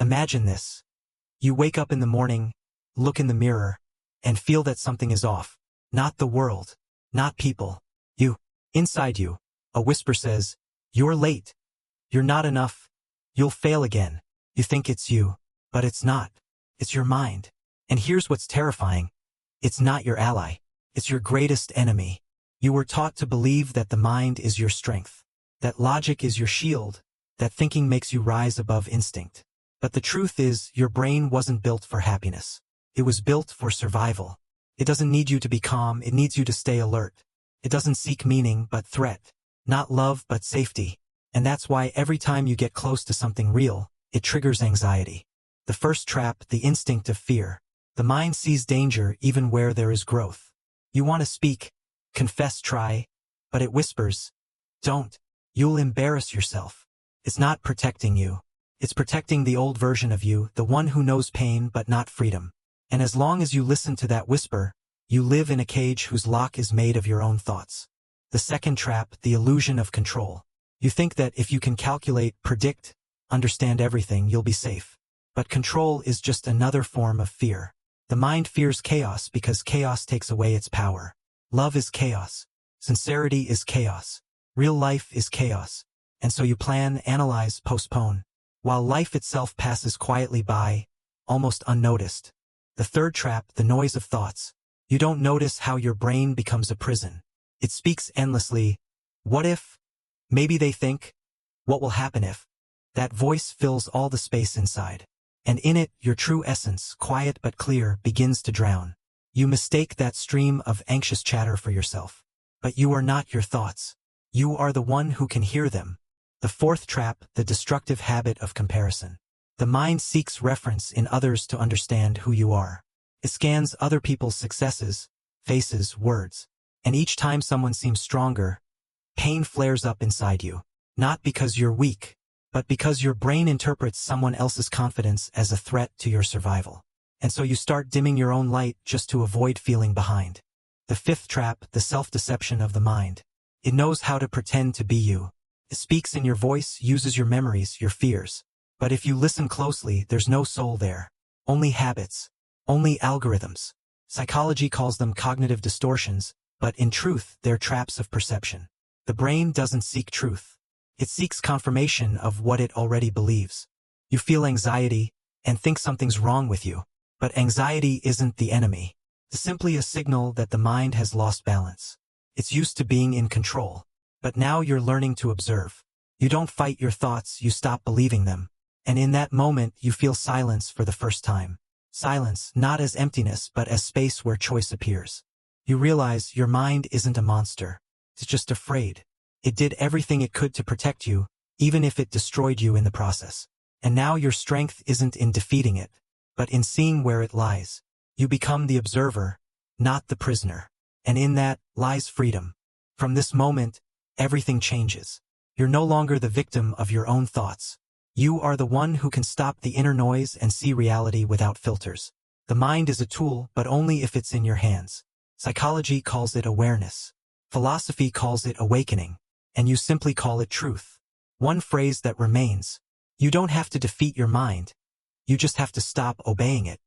Imagine this. You wake up in the morning, look in the mirror, and feel that something is off. Not the world, not people, you. Inside you, a whisper says, "You're late. You're not enough. You'll fail again." You think it's you, but it's not. It's your mind. And here's what's terrifying. It's not your ally. It's your greatest enemy. You were taught to believe that the mind is your strength, that logic is your shield, that thinking makes you rise above instinct. But the truth is, your brain wasn't built for happiness. It was built for survival. It doesn't need you to be calm, it needs you to stay alert. It doesn't seek meaning but threat, not love but safety. And that's why every time you get close to something real, it triggers anxiety. The first trap, the instinct of fear. The mind sees danger even where there is growth. You want to speak, confess, try, but it whispers, "Don't. You'll embarrass yourself." It's not protecting you. It's protecting the old version of you, the one who knows pain but not freedom. And as long as you listen to that whisper, you live in a cage whose lock is made of your own thoughts. The second trap, the illusion of control. You think that if you can calculate, predict, understand everything, you'll be safe. But control is just another form of fear. The mind fears chaos because chaos takes away its power. Love is chaos. Sincerity is chaos. Real life is chaos. And so you plan, analyze, postpone, while life itself passes quietly by, almost unnoticed. The third trap, the noise of thoughts. You don't notice how your brain becomes a prison. It speaks endlessly. What if? Maybe they think. What will happen if? That voice fills all the space inside. And in it, your true essence, quiet but clear, begins to drown. You mistake that stream of anxious chatter for yourself. But you are not your thoughts. You are the one who can hear them. The fourth trap, the destructive habit of comparison. The mind seeks reference in others to understand who you are. It scans other people's successes, faces, words. And each time someone seems stronger, pain flares up inside you. Not because you're weak, but because your brain interprets someone else's confidence as a threat to your survival. And so you start dimming your own light just to avoid feeling behind. The fifth trap, the self-deception of the mind. It knows how to pretend to be you. It speaks in your voice, uses your memories, your fears. But if you listen closely, there's no soul there. Only habits. Only algorithms. Psychology calls them cognitive distortions, but in truth, they're traps of perception. The brain doesn't seek truth. It seeks confirmation of what it already believes. You feel anxiety and think something's wrong with you. But anxiety isn't the enemy. It's simply a signal that the mind has lost balance. It's used to being in control. But now you're learning to observe. You don't fight your thoughts, you stop believing them. And in that moment, you feel silence for the first time. Silence, not as emptiness, but as space where choice appears. You realize your mind isn't a monster. It's just afraid. It did everything it could to protect you, even if it destroyed you in the process. And now your strength isn't in defeating it, but in seeing where it lies. You become the observer, not the prisoner. And in that lies freedom. From this moment, everything changes. You're no longer the victim of your own thoughts. You are the one who can stop the inner noise and see reality without filters. The mind is a tool, but only if it's in your hands. Psychology calls it awareness. Philosophy calls it awakening. And you simply call it truth. One phrase that remains. You don't have to defeat your mind. You just have to stop obeying it.